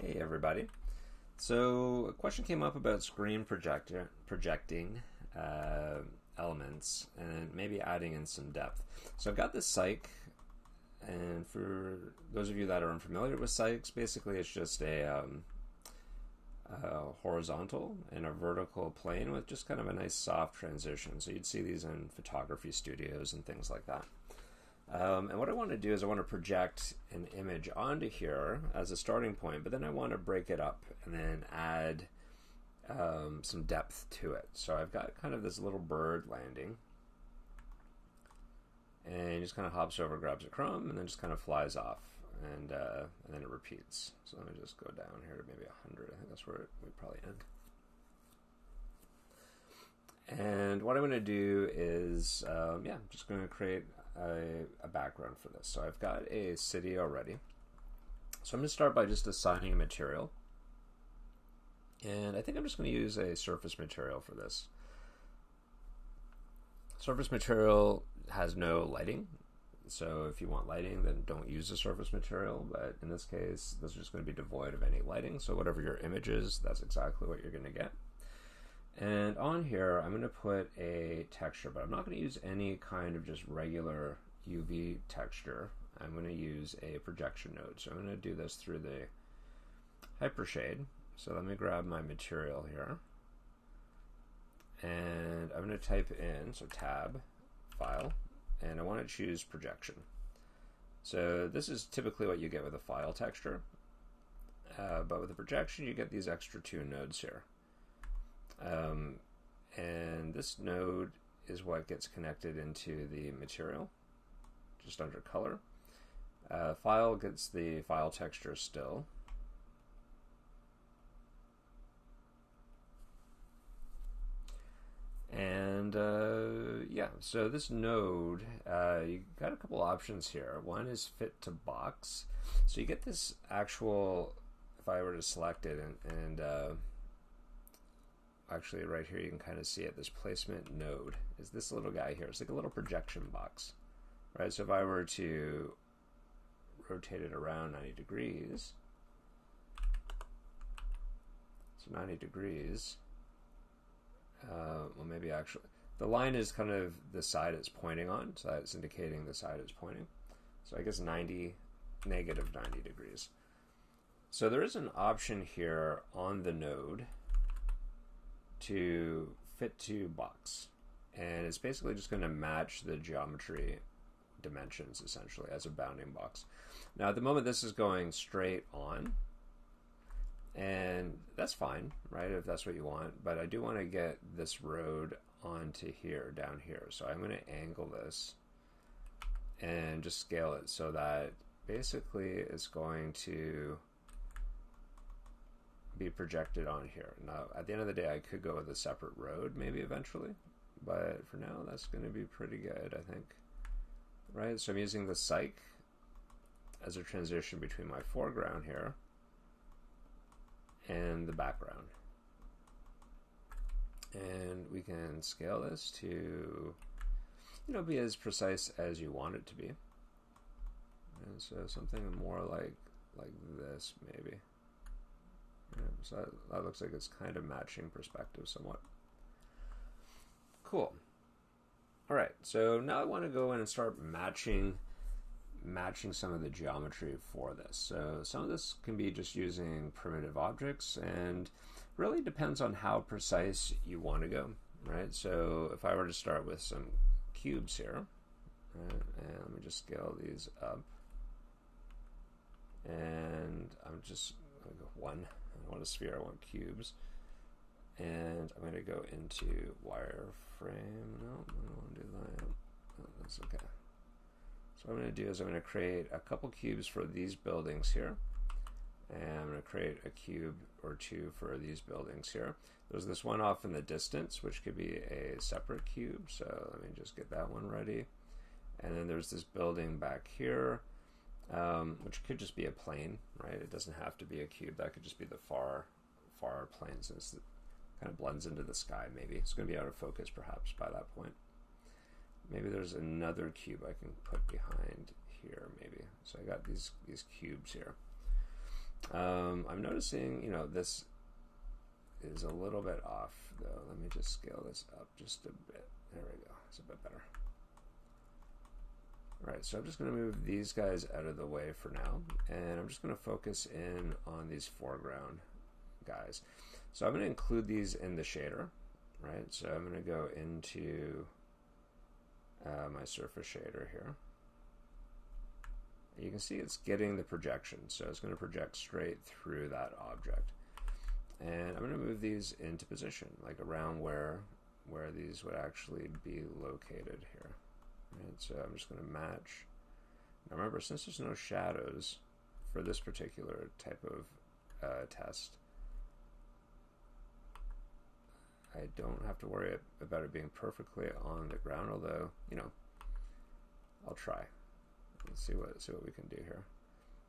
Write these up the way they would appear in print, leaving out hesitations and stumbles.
Hey everybody. So a question came up about screen projecting elements and maybe adding in some depth. So I've got this cyc, and for those of you that are unfamiliar with cycs, basically it's just a horizontal and a vertical plane with just kind of a nice soft transition. So you'd see these in photography studios and things like that. And what I want to do is I want to project an image onto here as a starting point, but then I want to break it up and then add some depth to it. So I've got kind of this little bird landing, and he just kind of hops over, grabs a crumb, and then just kind of flies off, and then it repeats. So let me just go down here to maybe 100. I think that's where we probably end. And what I'm going to do is, just going to create a background for this. So I've got a city already. So I'm going to start by just assigning a material. And I think I'm just going to use a surface material for this. Surface material has no lighting. So if you want lighting, then don't use the surface material. But in this case, this is just going to be devoid of any lighting. So whatever your image is, that's exactly what you're going to get. And on here, I'm going to put a texture, but I'm not going to use any kind of just regular UV texture. I'm going to use a projection node. So I'm going to do this through the Hypershade. So let me grab my material here. And I'm going to type in, so tab, file, and I want to choose projection. So this is typically what you get with a file texture. But with a projection, you get these extra two nodes here. And this node is what gets connected into the material, just under color. File gets the file texture still. And so this node, you got a couple options here. One is fit to box. So you get this actual, if I were to select it and actually right here you can kind of see it, this placement node is this little guy here. It's like a little projection box, right? So if I were to rotate it around 90 degrees, so 90 degrees, well maybe actually, the line is kind of the side it's pointing on, so that's indicating the side it's pointing. So I guess negative 90 degrees. So there is an option here on the node to fit to box, and it's basically just going to match the geometry dimensions essentially as a bounding box. Now at the moment this is going straight on, and that's fine, right, if that's what you want, but I do want to get this road onto here, down here. So I'm going to angle this and just scale it so that basically it's going to be projected on here. Now at the end of the day I could go with a separate road maybe eventually, but for now that's going to be pretty good, I think, right? So I'm using the cyc as a transition between my foreground here and the background, and we can scale this to, be as precise as you want it to be. And so something more like this maybe. So that looks like it's kind of matching perspective somewhat. Cool. All right, so now I want to go in and start matching some of the geometry for this. So some of this can be just using primitive objects, and really depends on how precise you want to go, right? So if I were to start with some cubes here, right, and let me just scale these up, and I'm just going to go one. I want a sphere, I want cubes. And I'm going to go into wireframe. No, I don't want to do that. Oh, that's okay. So what I'm going to do is I'm going to create a couple cubes for these buildings here. And I'm going to create a cube or two for these buildings here. There's this one off in the distance, which could be a separate cube. So let me just get that one ready. And then there's this building back here, which could just be a plane, right? It doesn't have to be a cube. That could just be the far plane, since it kind of blends into the sky. Maybe it's going to be out of focus perhaps by that point. Maybe there's another cube I can put behind here maybe. So I got these cubes here. I'm noticing, you know, this is a little bit off though. Let me just scale this up just a bit. There we go. It's a bit better. Right, so I'm just going to move these guys out of the way for now, and I'm just going to focus in on these foreground guys. So I'm going to include these in the shader, right? So I'm going to go into my surface shader here. You can see it's getting the projection, so it's going to project straight through that object. And I'm going to move these into position, like around where these would actually be located here. Right, so I'm just going to match. Now remember, since there's no shadows for this particular type of test, I don't have to worry about it being perfectly on the ground, although, you know, I'll try. Let's see what we can do here.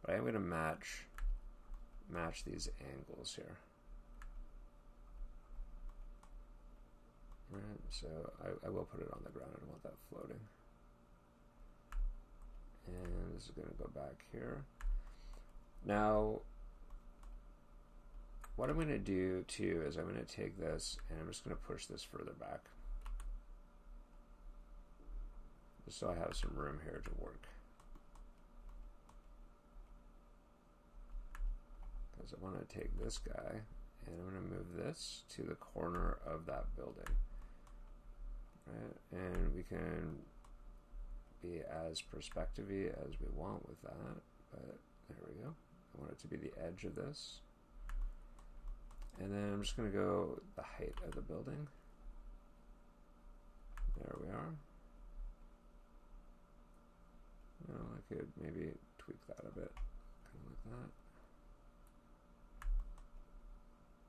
But I am going to match these angles here. Right, so I will put it on the ground. I don't want that floating. And this is going to go back here. Now, what I'm going to do too is I'm going to take this and I'm just going to push this further back, just so I have some room here to work. Because I want to take this guy and I'm going to move this to the corner of that building. Right? And we can be as perspective-y as we want with that, but there we go. I want it to be the edge of this. And then I'm just going to go the height of the building. There we are. Well, I could maybe tweak that a bit, kind of like that.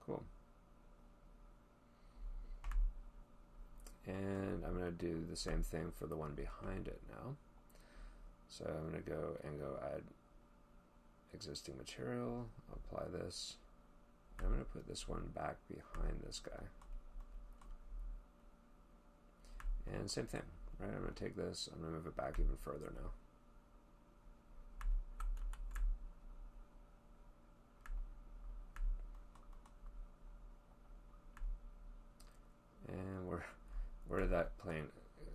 Cool. And I'm going to do the same thing for the one behind it now. So I'm going to go add existing material, apply this. I'm going to put this one back behind this guy. And same thing, right? I'm going to take this, I'm going to move it back even further now. And where did that plane,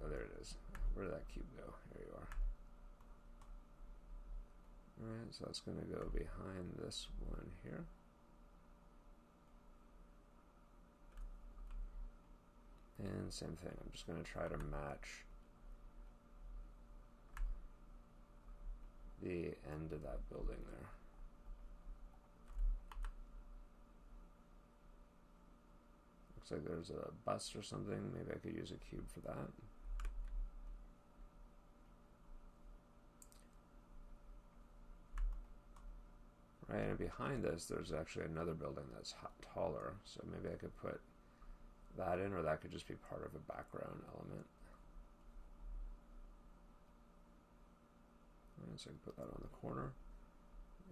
oh, there it is. Where did that cube go? Here you are. Alright, so that's going to go behind this one here. And same thing, I'm just going to try to match the end of that building there. Looks like there's a bus or something. Maybe I could use a cube for that. Right, and behind this, there's actually another building that's taller. So maybe I could put that in, or that could just be part of a background element. Right, so I can put that on the corner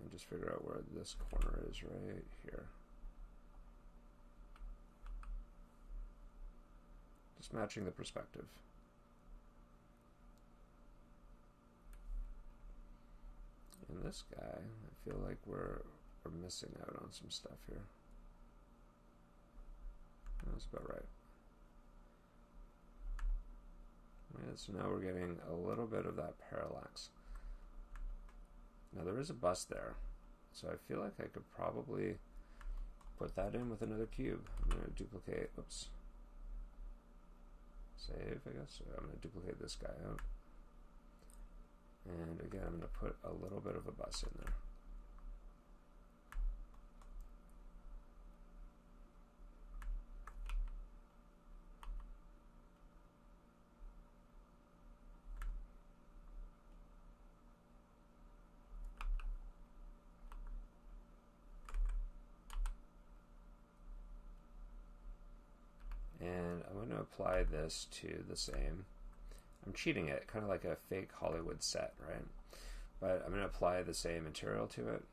and just figure out where this corner is right here. Just matching the perspective. And this guy, I feel like we're missing out on some stuff here. That's about right. Right, so now we're getting a little bit of that parallax. Now there is a bus there, so I feel like I could probably put that in with another cube. I'm going to duplicate, oops. Save, I guess. So I'm going to duplicate this guy out. And again, I'm going to put a little bit of a bus in there. And I'm going to apply this to the same. I'm cheating it, kind of like a fake Hollywood set, right? But I'm going to apply the same material to it.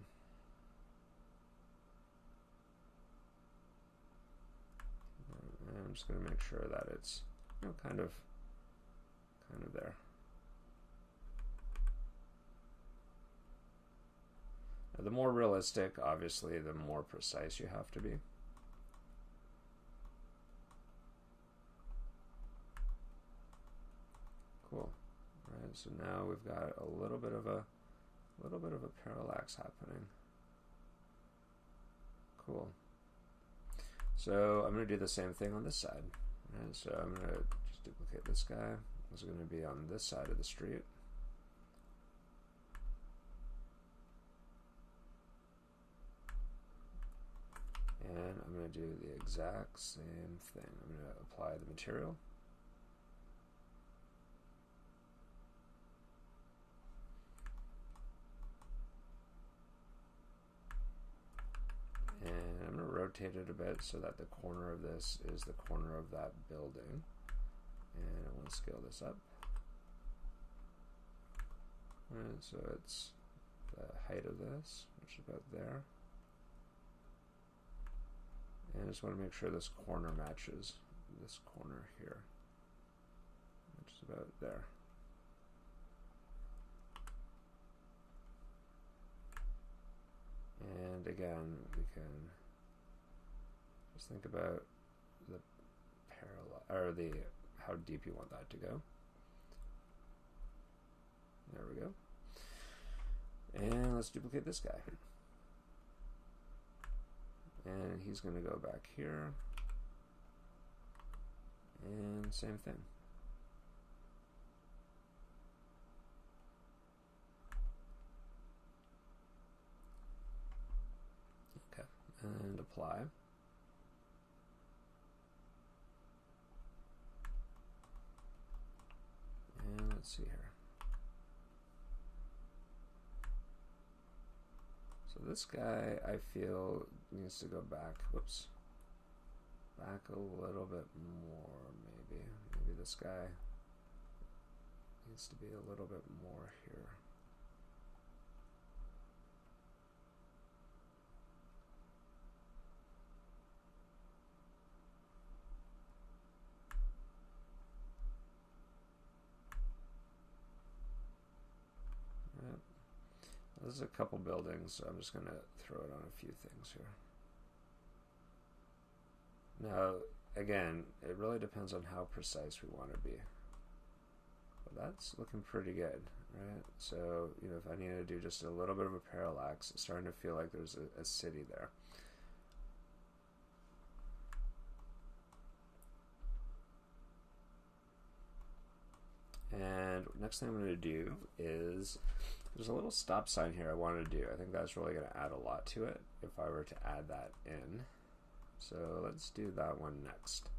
And I'm just going to make sure that it's, you know, kind of there. The more realistic, obviously, the more precise you have to be. Cool. All right, so now we've got a little bit of a parallax happening. Cool. So I'm going to do the same thing on this side. Right, so I'm going to just duplicate this guy. This is going to be on this side of the street. And I'm going to do the exact same thing. I'm going to apply the material. And I'm going to rotate it a bit so that the corner of this is the corner of that building. And I want to scale this up. And so it's the height of this, which is about there. And I just want to make sure this corner matches this corner here, which is about there. And again, we can just think about the parallel, or the how deep you want that to go. There we go. And let's duplicate this guy. And he's going to go back here. And same thing. Okay, and apply. And let's see here. So this guy, I feel, needs to go back, whoops, back a little bit more, maybe. Maybe this guy needs to be a little bit more here. There's a couple buildings, so I'm just going to throw it on a few things here. Now, again, it really depends on how precise we want to be. But that's looking pretty good, right? So, you know, if I need to do just a little bit of a parallax, it's starting to feel like there's a city there. And next thing I'm going to do is, there's a little stop sign here I wanted to do. I think that's really going to add a lot to it if I were to add that in. So let's do that one next.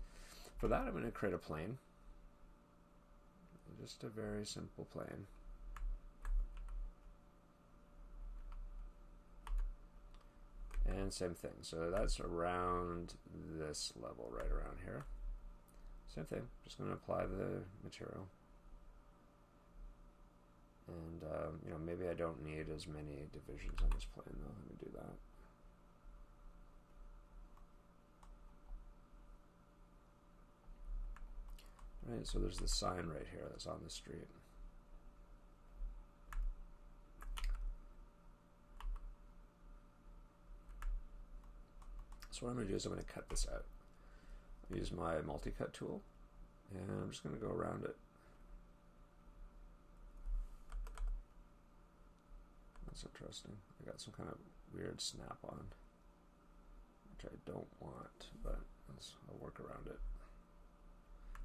For that, I'm going to create a plane. Just a very simple plane. And same thing. So that's around this level, right around here. Same thing. Just going to apply the material. And, you know, maybe I don't need as many divisions on this plane, though. Let me do that. Right, so there's the sign right here that's on the street. So what I'm going to do is I'm going to cut this out. Use my multi-cut tool, and I'm just going to go around it. That's interesting. I got some kind of weird snap-on, which I don't want, but I'll work around it.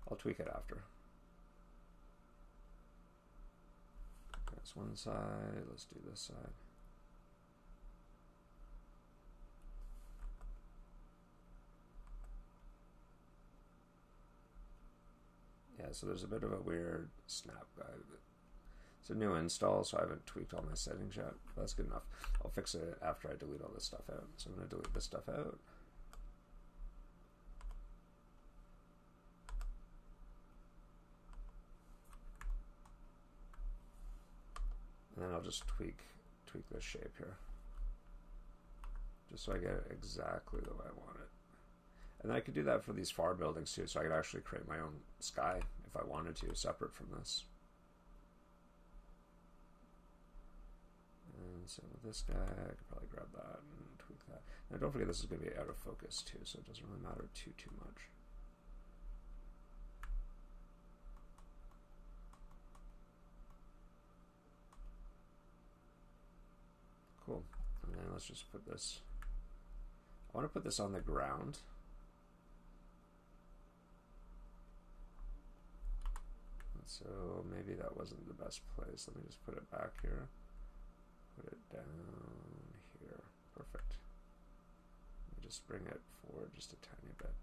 I'll tweak it after. That's one side. Let's do this side. Yeah, so there's a bit of a weird snap guide. It's a new install, so I haven't tweaked all my settings yet. That's good enough. I'll fix it after I delete all this stuff out. So I'm going to delete this stuff out. And then I'll just tweak this shape here. Just so I get it exactly the way I want it. And then I could do that for these far buildings too, so I could actually create my own sky if I wanted to, separate from this. And so with this guy, I could probably grab that and tweak that. Now don't forget this is going to be out of focus too, so it doesn't really matter too much. Cool. And then let's just put this, I want to put this on the ground. So maybe that wasn't the best place. Let me just put it back here. Put it down here. Perfect. Let me just bring it forward just a tiny bit.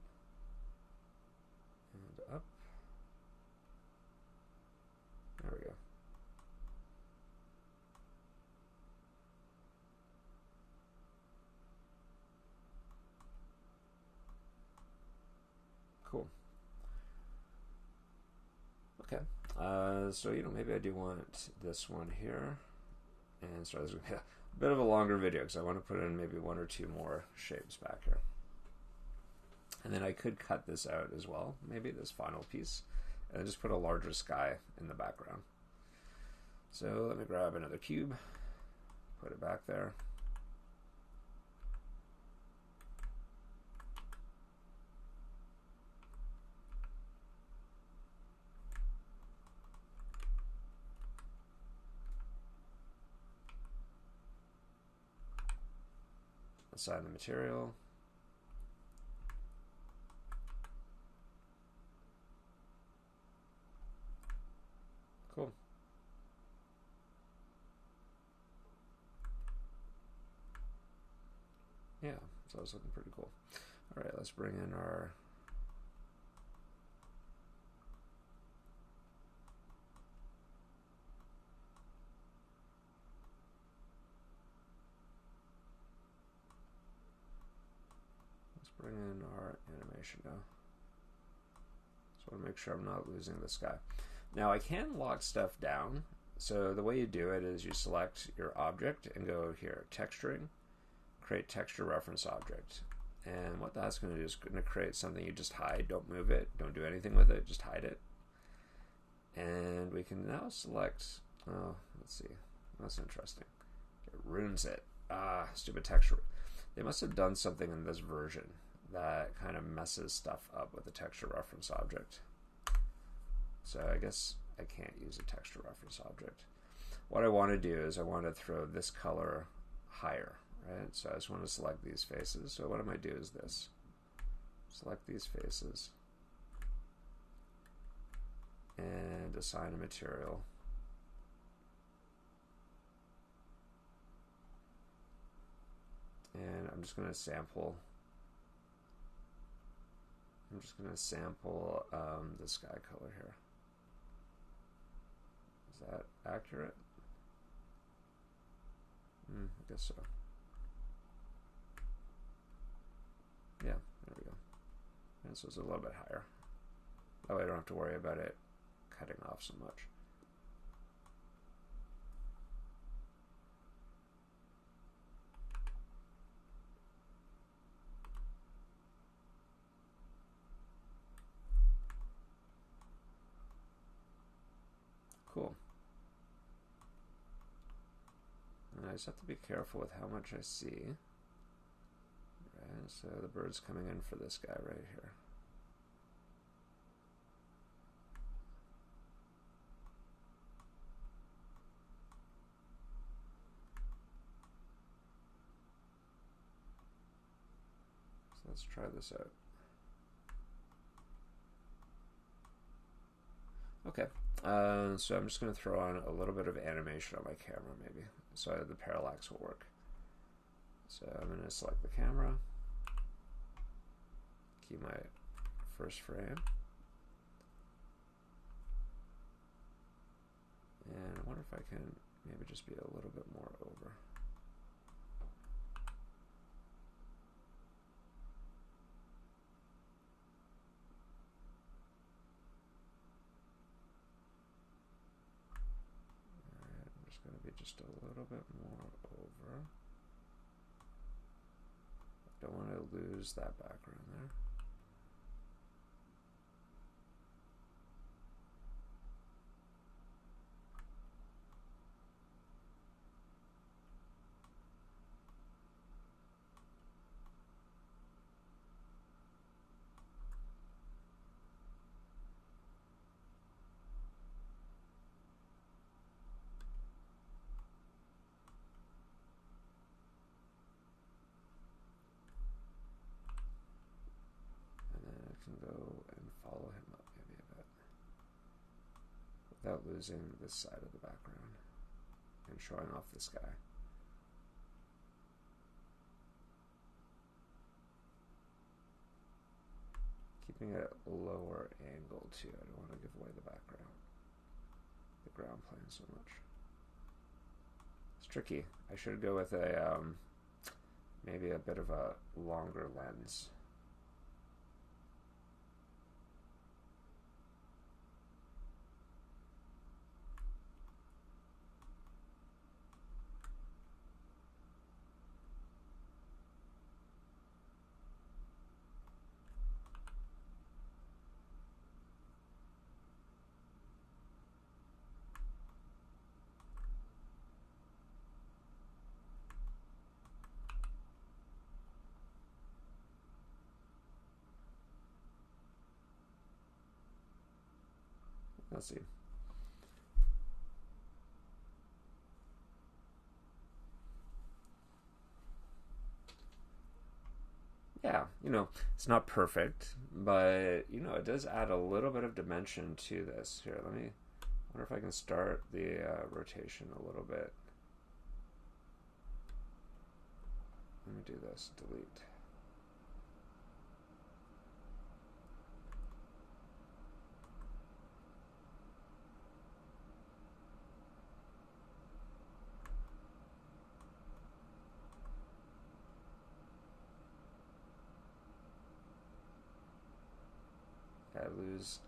And up. There we go. Cool. Okay. So, you know, maybe I do want this one here. And so this is going to be a bit of a longer video because I want to put in maybe one or two more shapes back here. And then I could cut this out as well, maybe this final piece, and just put a larger sky in the background. So let me grab another cube, put it back there. Assign the material. Cool. Yeah, so it's looking pretty cool. All right, let's bring in our animation now. So I want to make sure I'm not losing this guy. Now I can lock stuff down. So the way you do it is you select your object and go here, texturing, create texture reference object. And what that's going to do is going to create something you just hide. Don't move it. Don't do anything with it. Just hide it. And we can now select, oh, let's see. That's interesting. It ruins it. Ah, stupid texture. They must have done something in this version that kind of messes stuff up with the texture reference object. So I guess I can't use a texture reference object. What I want to do is I want to throw this color higher, right? So I just want to select these faces. So what I might do is this. Select these faces and assign a material. And I'm just going to sample. I'm just going to sample the sky color here. Is that accurate? I guess so. Yeah, there we go. And so it's a little bit higher. That way I don't have to worry about it cutting off so much. Cool. And I just have to be careful with how much I see. Right, so the bird's coming in for this guy right here. So let's try this out. Okay, so I'm just going to throw on a little bit of animation on my camera maybe, so the parallax will work. So I'm going to select the camera, key my first frame, and I wonder if I can maybe just be a little bit more over. Going to be just a little bit more over. Don't want to lose that background there. without losing this side of the background and showing off the sky. Keeping it lower angle too. I don't want to give away the background, the ground plane so much. It's tricky. I should go with a maybe a bit of a longer lens. Let's see. Yeah, it's not perfect, but, it does add a little bit of dimension to this. Here, I wonder if I can start the rotation a little bit. Let me do this, delete.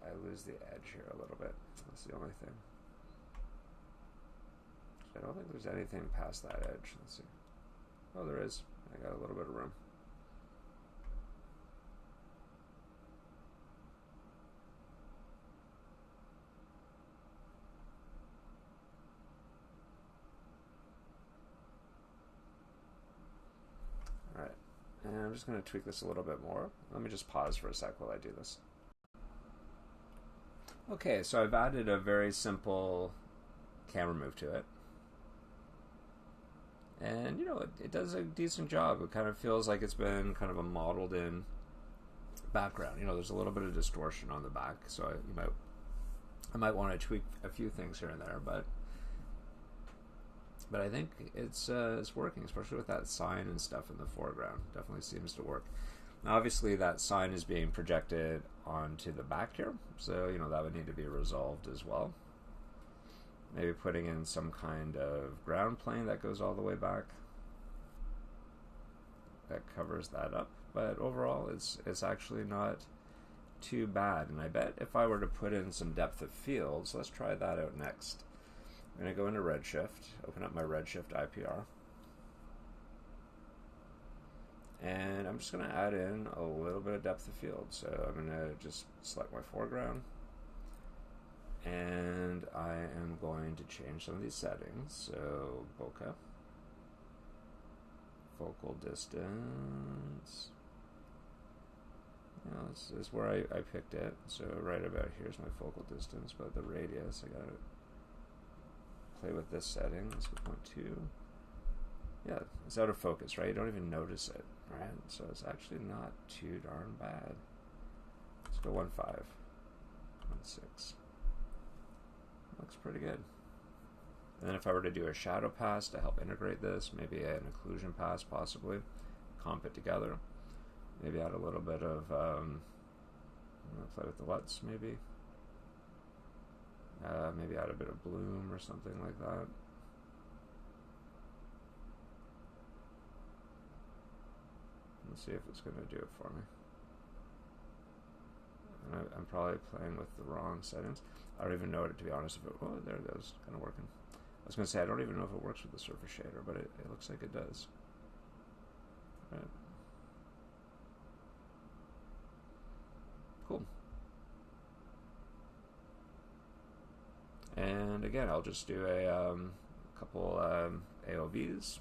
I lose the edge here a little bit. That's the only thing. I don't think there's anything past that edge. Let's see. Oh, there is. I got a little bit of room. All right. And I'm just going to tweak this a little bit more. Let me just pause for a sec while I do this. Okay, so I've added a very simple camera move to it. And, it does a decent job. It kind of feels like it's been kind of a modeled in background. There's a little bit of distortion on the back, so I might want to tweak a few things here and there, but I think it's working, especially with that sign and stuff in the foreground. Definitely seems to work. Now, obviously, that sign is being projected onto the back here, so, that would need to be resolved as well. Maybe putting in some kind of ground plane that goes all the way back. That covers that up. But overall, it's actually not too bad. And I bet if I were to put in some depth of field, so let's try that out next. I'm going to go into Redshift, open up my Redshift IPR. And I'm just going to add in a little bit of depth of field. So I'm going to just select my foreground. And I am going to change some of these settings. So bokeh, focal distance. This is where I picked it. So right about here's my focal distance, but the radius, I got to play with this setting. Let's go 0.2. Yeah, it's out of focus, right? You don't even notice it, right? So it's actually not too darn bad. Let's go 1.5, 1.6. Looks pretty good. And then if I were to do a shadow pass to help integrate this, maybe an occlusion pass possibly, comp it together, maybe add a little bit of, play with the LUTs maybe, maybe add a bit of bloom or something like that. Let's see if it's going to do it for me. And I'm probably playing with the wrong settings. I don't even know it, to be honest. Oh, there it goes. Kind of working. I was going to say, I don't even know if it works with the surface shader, but it looks like it does. All right. Cool. And again, I'll just do a couple AOVs,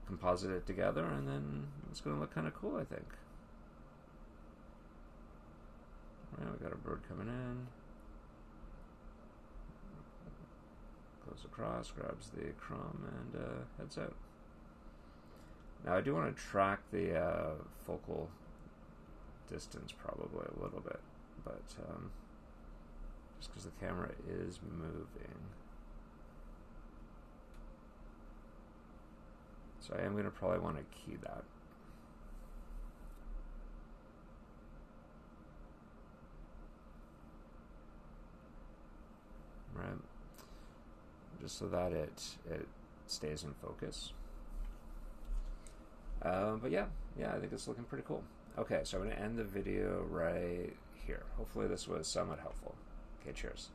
composite it together, and then it's going to look kind of cool, I think. All right, we got a bird coming in. Goes across, grabs the crumb, and heads out. Now I do want to track the focal distance probably a little bit, but just because the camera is moving. So I am going to probably want to key that. Right. Just so that it stays in focus. But yeah, I think it's looking pretty cool. Okay, so I'm going to end the video right here. Hopefully this was somewhat helpful. Okay, cheers.